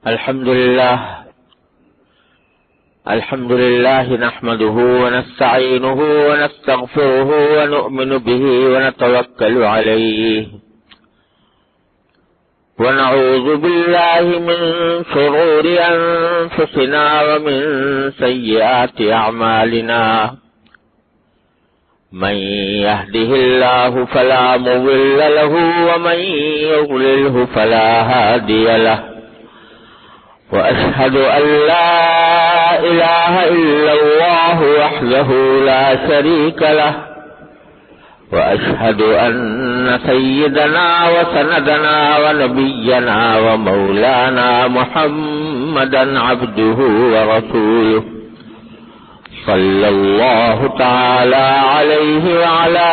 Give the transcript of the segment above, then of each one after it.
الحمد لله نحمده ونستعينه ونستغفره ونؤمن به ونتوكل عليه ونعوذ بالله من شرور أنفسنا ومن سيئات أعمالنا من يهده الله فلا مضل له ومن يضلله فلا هادي له وأشهد أن لا إله إلا الله وحده لا شريك له وأشهد أن سيدنا وسندنا ونبينا ومولانا محمدا عبده ورسوله صلى الله تعالى عليه وعلى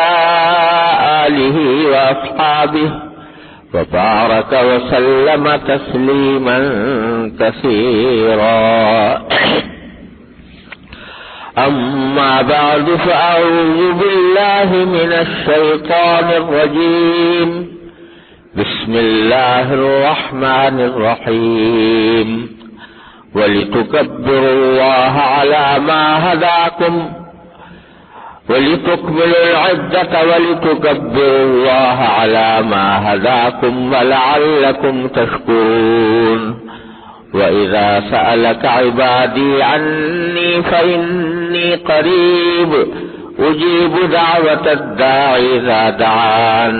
آله وأصحابه وبارك وسلم تسليما كثيرا أما بعد فأعوذ بالله من الشيطان الرجيم بسم الله الرحمن الرحيم ولتكبروا الله على ما هداكم ولتكملوا العدة ولتكبروا الله على ما هداكم ولعلكم تشكرون وإذا سألك عبادي عني فإني قريب أجيب دعوة الداعي إذا دعان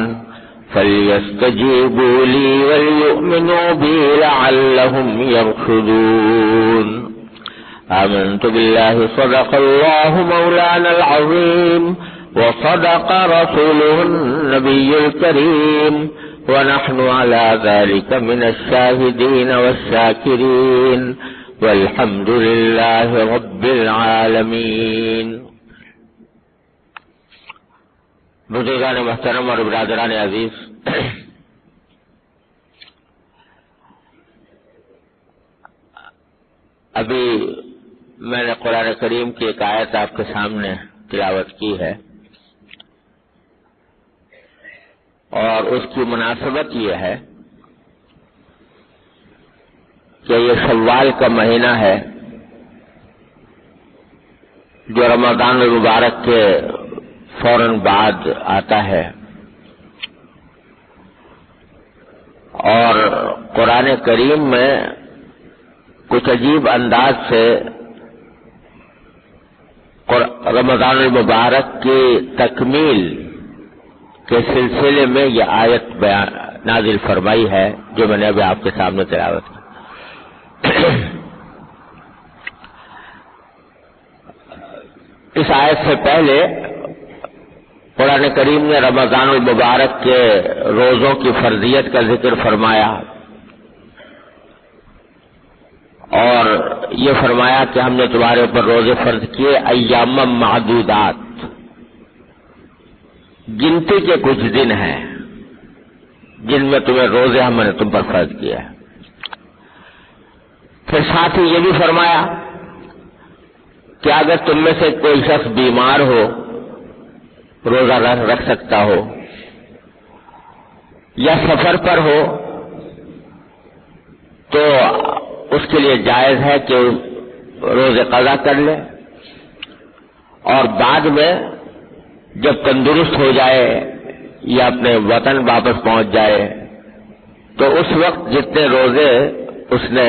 فليستجيبوا لي وليؤمنوا بي لعلهم يرشدون آمنت بالله صدق الله مولانا العظيم وصدق رسوله النبي الكريم ونحن على ذلك من الشاهدين والشاكرين والحمد لله رب العالمين. بزرگان محترم اور برادران عزیز، ابھی میں نے قرآن کریم کی ایک آیت آپ کے سامنے تلاوت کی ہے، اور اس کی مناسبت یہ ہے کہ یہ شوال کا مہینہ ہے جو رمضان المبارک کے فوراً بعد آتا ہے، اور قرآن کریم میں کچھ عجیب انداز سے رمضان المبارک کی تکمیل کے سلسلے میں یہ آیت نازل فرمائی ہے جو میں نے ابھی آپ کے سامنے تلاوت کی. اس آیت سے پہلے قرآن کریم نے رمضان المبارک کے روزوں کی فرضیت کا ذکر فرمایا، اور یہ فرمایا کہ ہم نے تمہارے اوپر روزے فرض کیے ایام معدودات، گنتی کے کچھ دن ہیں جن میں تمہیں روزے ہم نے تم پر فرض کیا ہے. پھر ساتھ ہی یہ بھی فرمایا کہ اگر تم میں سے کوئی شخص بیمار ہو روزہ رکھ سکتا ہو، یا سفر پر ہو تو اس کے لیے جائز ہے کہ روزے قضا کر لے، اور بعد میں جب تندرست ہو جائے یا اپنے وطن واپس پہنچ جائے تو اس وقت جتنے روزے اس نے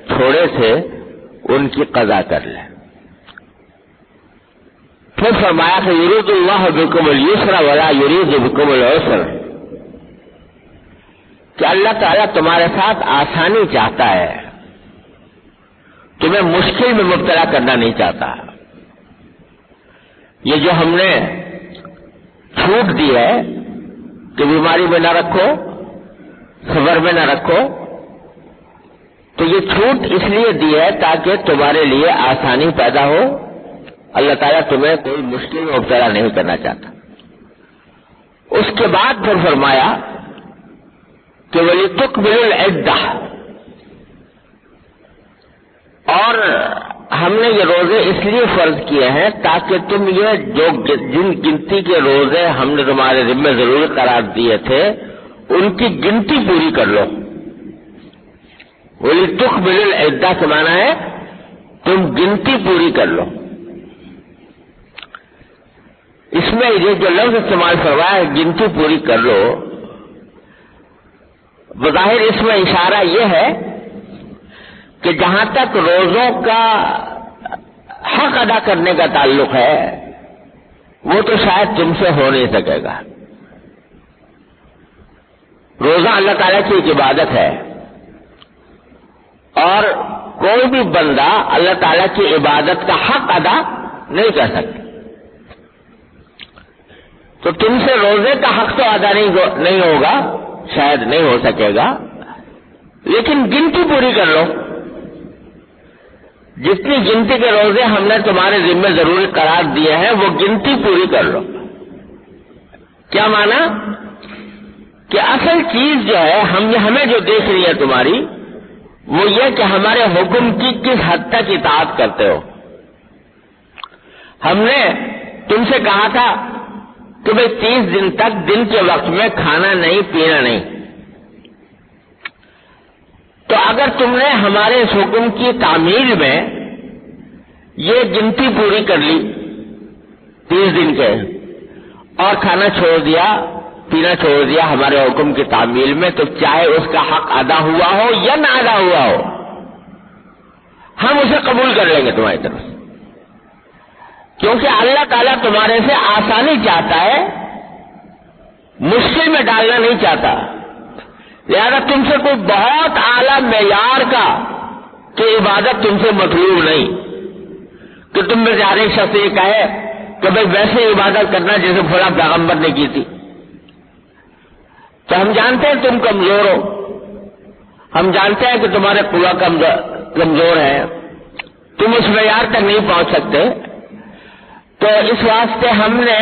چھوڑے تھے ان کی قضا کر لے. پھر فرمایا کہ یرید اللہ بکم اليسر ولا یرید بکم العسر، کہ اللہ تعالیٰ تمہارے ساتھ آسانی چاہتا ہے، تمہیں مشکل میں مبتلا کرنا نہیں چاہتا. یہ جو ہم نے چھوٹ دی ہے کہ بیماری میں نہ رکھو، سفر میں نہ رکھو، تو یہ چھوٹ اس لیے دی ہے تاکہ تمہارے لیے آسانی پیدا ہو. اللہ تعالیٰ تمہیں کوئی مشکل میں مبتلا نہیں کرنا چاہتا. اس کے بعد پھر فرمایا کہ وَلِتُكْمِلُوا الْعِدَّةَ، اور ہم نے یہ روزے اس لیے فرض کیے ہیں تاکہ تم یہ جو جن گنتی کے روزے ہم نے تمہارے ذمہ ضروری قرار دیے تھے ان کی گنتی پوری کر لو. وَلِتُكْمِلُوا الْعِدَّةَ کا معنی ہے تم گنتی پوری کر لو. اس میں یہ جو لفظ استعمال فرمایا ہے گنتی پوری کر لو، بظاہر اس میں اشارہ یہ ہے کہ جہاں تک روزوں کا حق ادا کرنے کا تعلق ہے وہ تو شاید تم سے ہو نہیں سکے گا. روزہ اللہ تعالیٰ کی ایک عبادت ہے اور کوئی بھی بندہ اللہ تعالیٰ کی عبادت کا حق ادا نہیں کر سکتا. تو تم سے روزے کا حق تو ادا نہیں ہوگا، شاید نہیں ہو سکے گا، لیکن گنتی پوری کر لو. جتنی گنتی کے روزے ہم نے تمہارے ذمہ ضروری قرار دیے ہیں وہ گنتی پوری کر لو. کیا مانا کہ اصل چیز جو ہے ہمیں جو دیکھ رہی ہے تمہاری وہ یہ کہ ہمارے حکم کی کس حد تک اطاعت کرتے ہو. ہم نے تم سے کہا تھا کہ بھئی 30 دن تک دن کے وقت میں کھانا نہیں پینا نہیں. تو اگر تم نے ہمارے اس حکم کی تعمیل میں یہ گنتی پوری کر لی 30 دن کے اور کھانا چھوڑ دیا پینا چھوڑ دیا ہمارے حکم کی تعمیل میں، تو چاہے اس کا حق ادا ہوا ہو یا نہ ادا ہوا ہو ہم اسے قبول کر لیں گے تمہاری طرف سے، کیونکہ اللہ تعالیٰ تمہارے سے آسانی چاہتا ہے، مشکل میں ڈالنا نہیں چاہتا. لہذا تم سے کوئی بہت اعلیٰ معیار کا کہ عبادت تم سے مطلوب نہیں کہ تم میں سے ہر ایک شخص یہ کہے کہ بھئی ویسے عبادت کرنا جیسے فلاں پیغمبر نے کی تھی. تو ہم جانتے ہیں تم کمزور ہو، ہم جانتے ہیں کہ تمہارے قوا کمزور ہے، تم اس معیار تک نہیں پہنچ سکتے. تو اس واسطے ہم نے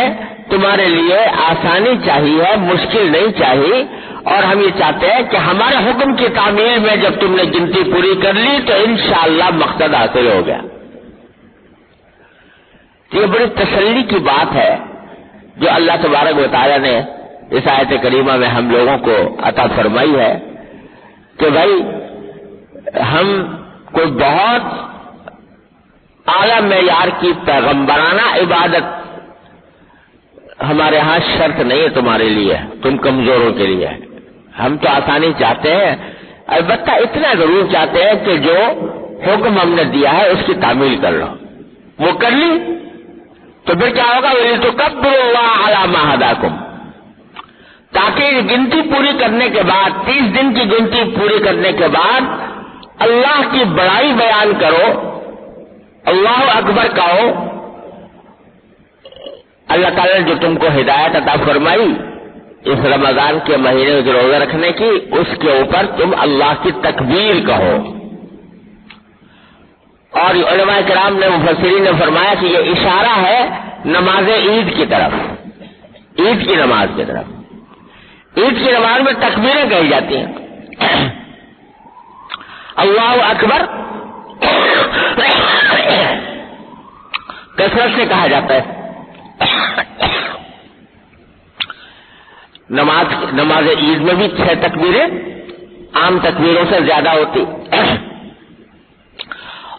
تمہارے لیے آسانی چاہیے ہے، مشکل نہیں چاہیے، اور ہم یہ چاہتے ہیں کہ ہمارے حکم کی تعمیل میں جب تم نے گنتی پوری کر لی تو انشاءاللہ مقصد حاصل ہو گیا. یہ بڑی تسلی کی بات ہے جو اللہ تبارک و تعالیٰ نے اس آیت کریمہ میں ہم لوگوں کو عطا فرمائی ہے کہ بھائی ہم کوئی بہت اعلیٰ معیار کی پیغمبرانہ عبادت ہمارے ہاں شرط نہیں ہے تمہارے لیے، تم کمزوروں کے لیے. ہم تو آسانی چاہتے ہیں، البتہ اتنا ضرور چاہتے ہیں کہ جو حکم ہم نے دیا ہے اس کی تعمیل کر لو. وہ کر لی تو پھر کیا ہوگا؟ وَلِتُكَبِّرُوا اللَّهَ عَلَىٰ مَا هَدَاكُمْ، تاکہ گنتی پوری کرنے کے بعد 30 دن کی گنتی پوری کرنے کے بعد اللہ کی بڑائی بیان کرو، اللہ اکبر کہو. اللہ تعالیٰ نے جو تم کو ہدایت عطا فرمائی اس رمضان کے مہینے میں روزہ رکھنے کی، اس کے اوپر تم اللہ کی تکبیر کہو. اور علماء کرام نے مفسرین نے فرمایا کہ یہ اشارہ ہے نماز عید کی طرف، عید کی نماز کی طرف. عید کی نماز میں تکبیریں کہی جاتی ہیں، اللہ اکبر کثرت سے کہا جاتا ہے. نماز عید میں بھی 6 تکبیریں عام تکبیروں سے زیادہ ہوتی.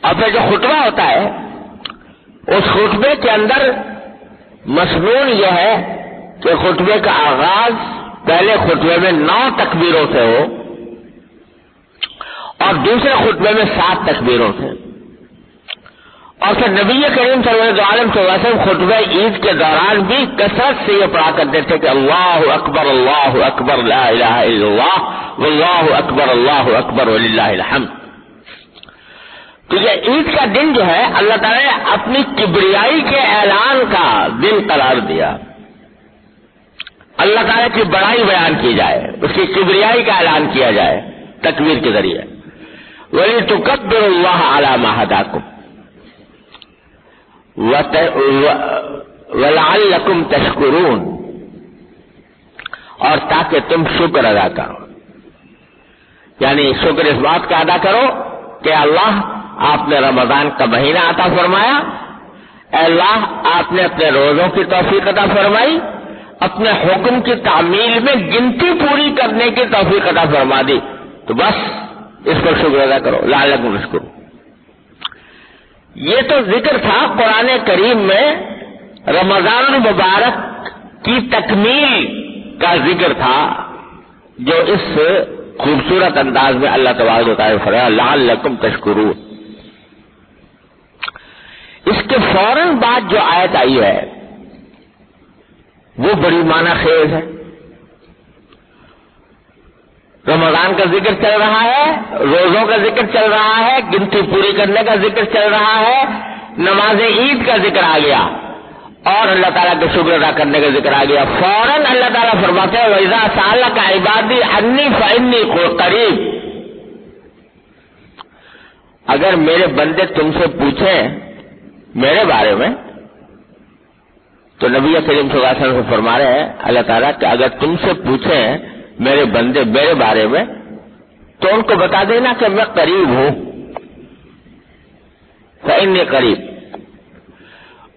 اور پھر جو خطبہ ہوتا ہے اس خطبے کے اندر مصنون یہ ہے کہ خطبے کا آغاز پہلے خطبے میں 9 تکبیروں سے ہو اور دوسرے خطبے میں 7 تکبیروں سے. اور پھر نبی کریم صلی اللہ علیہ وسلم خطبہ عید کے دوران بھی کثرت سے یہ پڑھا کرتے تھے کہ اللہ اکبر لا الہ الا اللہ واللہ اکبر وللہ الحمد. تو یہ عید کا دن جو ہے اللہ تعالیٰ نے اپنی کبریائی کے اعلان کا دن قرار دیا. اللہ تعالیٰ کی بڑائی بیان کی جائے، اس کی کبریائی کا اعلان کیا جائے تکبیر کے ذریعے. وَلِتُكَبِّرُوا اللَّهَ عَلَىٰ مَا هَدَاكُمْ وَلَعَلَّكُمْ تَشْكُرُونَ، اور تاکہ تم شکر ادا کرو. یعنی شکر اس بات کا ادا کرو کہ اللہ آپ نے رمضان کا مہینہ عطا فرمایا، اے اللہ آپ نے اپنے روزوں کی توفیق عطا فرمائی، اپنے حکم کی تعمیل میں گنتی پوری کرنے کی توفیق عطا فرما دی. تو بس اس پر شکر ادا کرو، لعلکم تشکرون۔ یہ تو ذکر تھا قرآن کریم میں رمضان المبارک کی تکمیل کا ذکر تھا، جو اس خوبصورت انداز میں اللہ تبارک و تعالیٰ نے فرمایا لعلکم تشکرون۔ اس کے فوراً بعد جو آیت آئی ہے وہ بڑی معنی خیز ہے۔ رمضان کا ذکر چل رہا ہے، روزوں کا ذکر چل رہا ہے، گنتی پوری کرنے کا ذکر چل رہا ہے، نماز عید کا ذکر آ گیا اور اللہ تعالیٰ کے شکر ادا کرنے کا ذکر آ گیا۔ فوراً اللہ تعالیٰ فرماتے ہیں وَإِذَا سَأَلَكَ عِبَادِي عَنِّي فَإِنِّي قَرِيبٌ۔ اگر میرے بندے تم سے پوچھیں میرے بارے میں، تو نبی کریم صلی اللہ علیہ وسلم سے فرما رہے ہیں اللہ تعالیٰ کہ اگر تم سے پوچھیں میرے بندے میرے بارے میں تو ان کو بتا دینا کہ میں قریب ہوں، فإني قریب،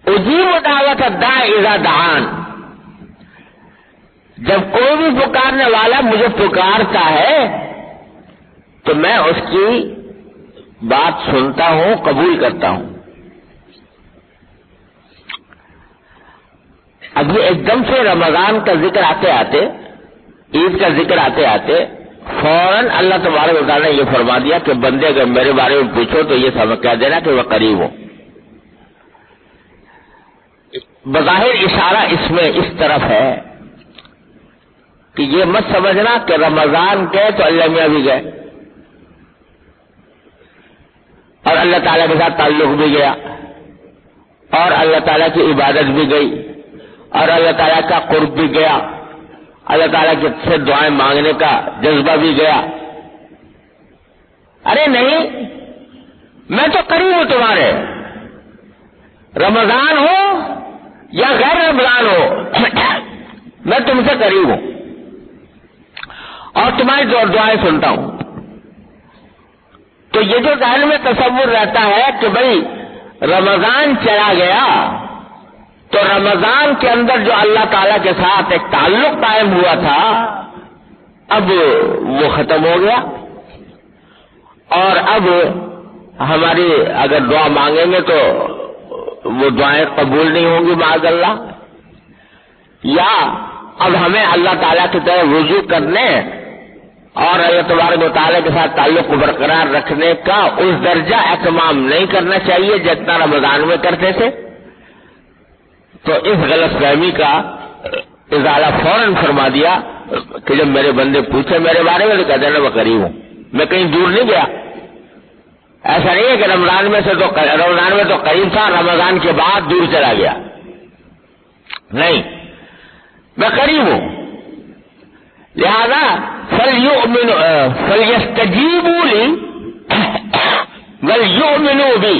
اجیب دعوت الداع اذا دعان۔ جب کوئی بھی پکارنے والا مجھے پکارتا ہے تو میں اس کی بات سنتا ہوں، قبول کرتا ہوں۔ اب یہ ایک دم سے رمضان کا ذکر آتے آتے، عید کا ذکر آتے آتے فوراً اللہ تبارک و تعالیٰ نے یہ فرما دیا کہ بندے اگر میرے بارے میں پوچھو تو یہ سمجھ کہہ دینا کہ وہ قریب ہوں۔ بظاہر اشارہ اس میں اس طرف ہے کہ یہ مت سمجھنا کہ رمضان گئے تو اللہ میاں بھی گئے اور اللہ تعالیٰ کے ساتھ تعلق بھی گیا اور اللہ تعالیٰ کی عبادت بھی گئی اور اللہ تعالیٰ کا قرب بھی گیا، اللہ تعالیٰ سے دعائیں مانگنے کا جذبہ بھی گیا۔ ارے نہیں، میں تو قریب ہوں تمہارے، رمضان ہو یا غیر رمضان ہو میں تم سے قریب ہوں اور تمہاری دعائیں سنتا ہوں۔ تو یہ جو ذہن میں تصور رہتا ہے کہ بھئی رمضان چلا گیا تو رمضان کے اندر جو اللہ تعالیٰ کے ساتھ ایک تعلق قائم ہوا تھا اب وہ ختم ہو گیا، اور اب ہماری اگر دعا مانگیں گے تو وہ دعائیں قبول نہیں ہوں گی معاذ اللہ، یا اب ہمیں اللہ تعالیٰ کی طرف رجوع کرنے اور اللہ تبارک و تعالیٰ کے ساتھ تعلق کو برقرار رکھنے کا اس درجہ اہتمام نہیں کرنا چاہیے جتنا رمضان میں کرتے تھے۔ تو اس غلط فہمی کا ازالہ فوراً فرما دیا کہ جب میرے بندے پوچھے میرے بارے میں تو کہتے ہیں میں قریب ہوں، میں کہیں دور نہیں گیا۔ ایسا نہیں ہے کہ رمضان میں تو قریب تھا، رمضان کے بعد دور چلا گیا، نہیں، میں قریب ہوں۔ لہذا فَلْيَسْتَجِيبُوا لِي وَلْيُؤْمِنُوا بِي،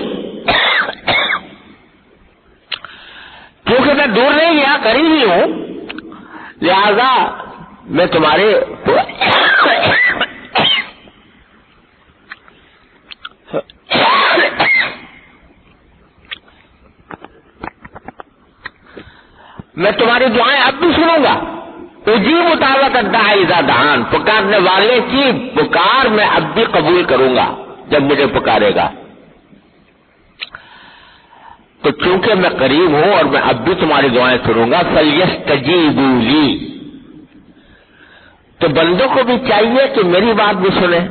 کیونکہ میں دور نہیں گیا، قریب ہی ہوں، لہذا میں تمہارے میں تمہاری دعائیں اب بھی سنوں گا۔ اجیب دعوت الداع اذا دعان، پکارنے والے کی پکار میں اب بھی قبول کروں گا جب مجھے پکارے گا۔ تو چونکہ میں قریب ہوں اور میں اب بھی تمہاری دعائیں سنوں گا، فَلْيَسْتَجِيبُوا لِي، تو بندوں کو بھی چاہیے کہ میری بات بھی سنیں،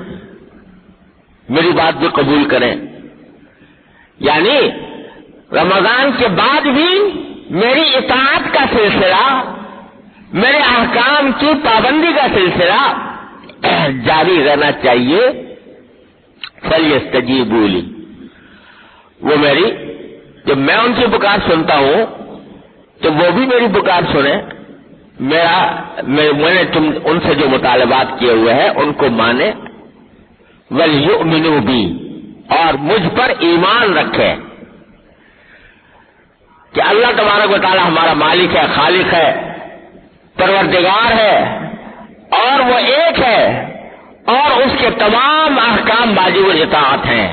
میری بات بھی قبول کریں، یعنی رمضان کے بعد بھی میری اطاعت کا سلسلہ، میرے احکام کی پابندی کا سلسلہ جاری رہنا چاہیے۔ فَلْيَسْتَجِيبُوا لِي، وہ میری، جب میں ان کی پکار سنتا ہوں تو وہ بھی میری پکار سنیں، میں نے ان سے جو مطالبات کیے ہوئے ہیں ان کو مانے، وَلْيُؤْمِنُوا بِي، اور مجھ پر ایمان رکھیں کہ اللہ تبارک و تعالی ہمارا مالک ہے، خالق ہے، پروردگار ہے، اور وہ ایک ہے اور اس کے تمام احکام واجب الاطاعت ہیں۔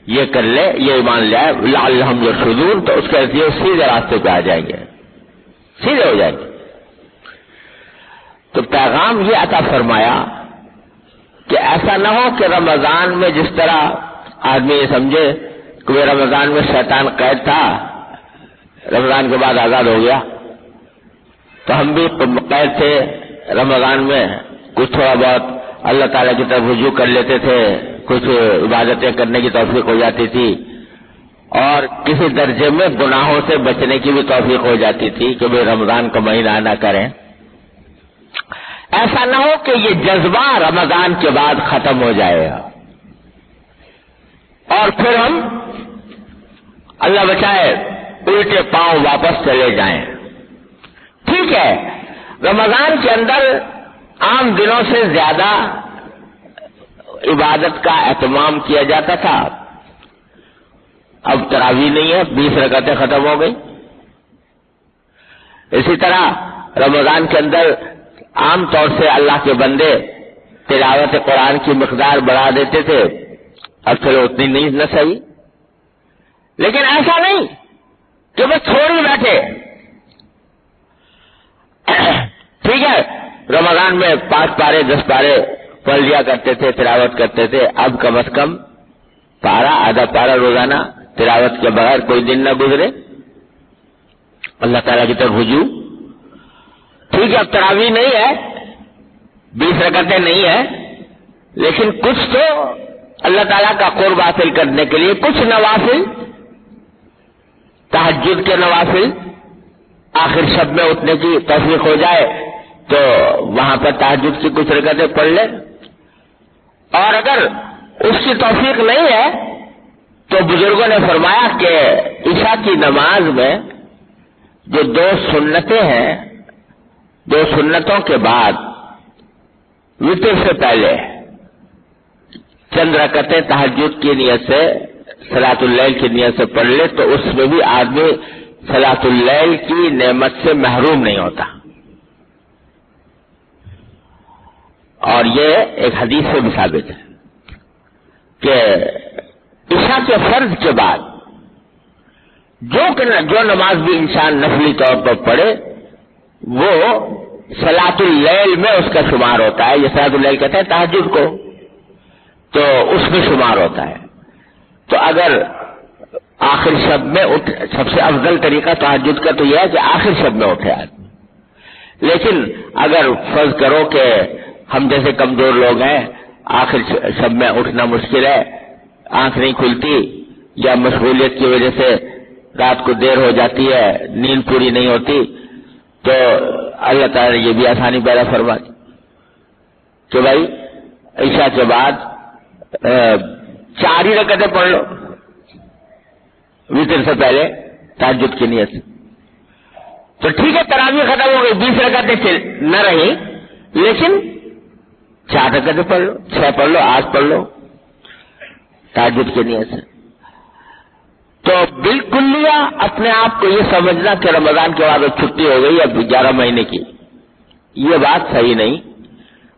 یہ کر لے، یہ ایمان لے آئے، لعلہم یرشدون، تو اس کے ذریعے سیدھے راستے پہ آ جائیں گے، سیدھے ہو جائیں گے۔ تو پیغام یہ عطا فرمایا کہ ایسا نہ ہو کہ رمضان میں جس طرح آدمی یہ سمجھے کہ وہ رمضان میں شیطان قید تھا، رمضان کے بعد آزاد ہو گیا، تو ہم بھی قید تھے رمضان میں، کچھ تھوڑا بہت اللہ تعالیٰ کی طرف رجوع کر لیتے تھے، کچھ عبادتیں کرنے کی توفیق ہو جاتی تھی، اور کسی درجے میں گناہوں سے بچنے کی بھی توفیق ہو جاتی تھی کہ وہ رمضان کا مہینہ نہ کریں۔ ایسا نہ ہو کہ یہ جذبہ رمضان کے بعد ختم ہو جائے گا اور پھر ہم اللہ بچائے الٹے پاؤں واپس چلے جائیں۔ ٹھیک ہے، رمضان کے اندر عام دنوں سے زیادہ عبادت کا اہتمام کیا جاتا تھا، اب تراویح نہیں ہے، 20 رکعتیں ختم ہو گئی۔ اسی طرح رمضان کے اندر عام طور سے اللہ کے بندے تلاوت قرآن کی مقدار بڑھا دیتے تھے، اب چلو اتنی نہیں نہ صحیح، لیکن ایسا نہیں کہ بس چھوڑ بیٹھے۔ ٹھیک ہے، رمضان میں 5 پارے 10 پارے پڑھ لیا کرتے تھے، تلاوت کرتے تھے، اب کم از کم پارا آدھا پارا روزانہ تلاوت کے بغیر کوئی دن نہ گزرے، اللہ تعالیٰ کی طرف رجوع۔ ٹھیک ہے، اب تراویح نہیں ہے، 20 رکعتیں نہیں ہے، لیکن کچھ تو اللہ تعالیٰ کا قرب حاصل کرنے کے لیے کچھ نوافل، تہجد کے نوافل، آخر شب میں اٹھنے کی توفیق ہو جائے تو وہاں پر تہجد کی کچھ رکعتیں پڑھ لیں، اور اگر اس کی توفیق نہیں ہے تو بزرگوں نے فرمایا کہ عشاء کی نماز میں جو 2 سنتیں ہیں، 2 سنتوں کے بعد وتر سے پہلے چند رکعتیں تہجد کی نیت سے، صلاۃ اللیل کی نیت سے پڑھ لے تو اس میں بھی آدمی صلاۃ اللیل کی نعمت سے محروم نہیں ہوتا۔ اور یہ ایک حدیث سے بھی ثابت ہے کہ عشاء کے فرض کے بعد جو نماز بھی انسان نفلی طور پر پڑھے وہ صلاۃ اللیل میں اس کا شمار ہوتا ہے۔ یہ صلاۃ اللیل کہتے ہیں تہجد کو، تو اس میں شمار ہوتا ہے۔ تو اگر آخر شب میں سب سے افضل طریقہ تہجد کا تو یہ ہے کہ آخر شب میں اٹھے آدمی، لیکن اگر فرض کرو کہ ہم جیسے کمزور لوگ ہیں، آخر شب میں اٹھنا مشکل ہے، آنکھ نہیں کھلتی یا مشغولیت کی وجہ سے رات کو دیر ہو جاتی ہے، نیند پوری نہیں ہوتی، تو اللہ تعالیٰ نے یہ بھی آسانی پیدا فرما دی کہ بھائی عشاء کے بعد 4 ہی رکعتیں پڑھ لو وتر سے پہلے تہجد کی نیت سے۔ تو ٹھیک ہے، تراویح ختم ہو گئی، 20 رکعتیں نہ رہی، لیکن 4 رکعتیں پڑھ لو، 6 پڑھ لو، 8 پڑھ لو تہجد کی نیت سے۔ تو بالکل اپنے آپ کو یہ سمجھنا کہ رمضان کے بعد چھٹی ہو گئی اب 11 مہینے کی، یہ بات صحیح نہیں،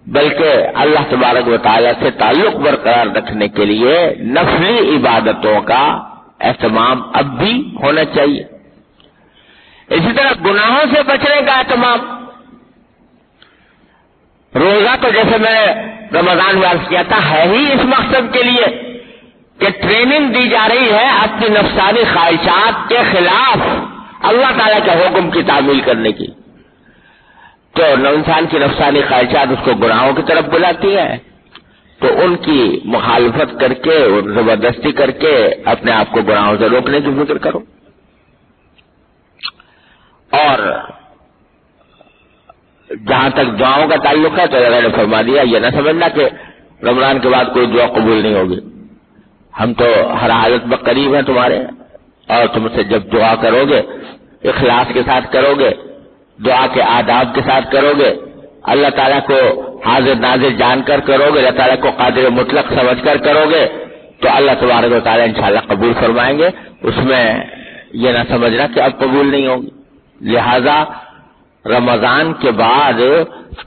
بلکہ اللہ تبارک و تعالیٰ سے تعلق برقرار رکھنے کے لیے نفلی عبادتوں کا اہتمام اب بھی ہونا چاہیے۔ اسی طرح گناہوں سے بچنے کا اہتمام، روزہ تو جیسے میں نے رمضان میں عرض کیا تھا ہے ہی اس مقصد کے لیے کہ ٹریننگ دی جا رہی ہے اپنی نفسانی خواہشات کے خلاف اللہ تعالیٰ کے حکم کی تعمیل کرنے کی۔ تو انسان کی نفسانی خواہشات اس کو گناہوں کی طرف بلاتی ہے، تو ان کی مخالفت کر کے، زبردستی کر کے اپنے آپ کو گناہوں سے روکنے کی فکر کرو۔ اور جہاں تک دعاؤں کا تعلق ہے تو اللہ نے فرما دیا، یہ نہ سمجھنا کہ رمضان کے بعد کوئی دعا قبول نہیں ہوگی، ہم تو ہر حالت میں قریب ہیں تمہارے، اور تم سے جب دعا کرو گے اخلاص کے ساتھ کرو گے، دعا کے آداب کے ساتھ کرو گے، اللہ تعالیٰ کو حاضر ناظر جان کر کرو گے، اللہ تعالیٰ کو قادر مطلق سمجھ کر کرو گے، تو اللہ تبارک و تعالیٰ انشاءاللہ قبول فرمائیں گے۔ اس میں یہ نہ سمجھنا کہ اب قبول نہیں ہوگی۔ لہذا رمضان کے بعد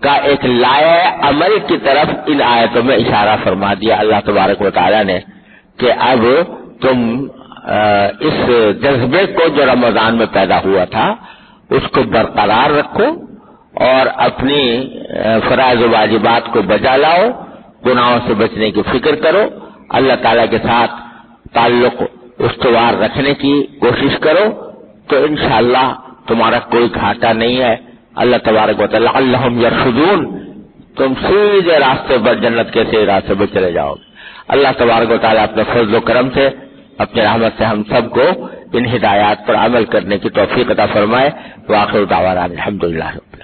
کا ایک لائحہ عمل کی طرف ان آیتوں میں اشارہ فرما دیا اللہ تبارک و تعالیٰ نے کہ اب تم اس جذبے کو جو رمضان میں پیدا ہوا تھا اس کو برقرار رکھو اور اپنی فرائض و واجبات کو بجا لاؤ، گناہوں سے بچنے کی فکر کرو، اللہ تعالیٰ کے ساتھ تعلق استوار رکھنے کی کوشش کرو، تو انشاءاللہ تمہارا کوئی گھاٹا نہیں ہے۔ اللہ تبارک و تعالیٰ لعلہم یرشدون، تم سیدھے راستے پر، جنت کے سیدھے راستے پر چلے جاؤ گے۔ اللہ تبارک و تعالیٰ اپنے فضل و کرم سے، اپنے رحمت سے ہم سب کو ان ہدایات پر عمل کرنے کی توفیق عطا فرمائے۔ وآخر دعوانا الحمدللہ۔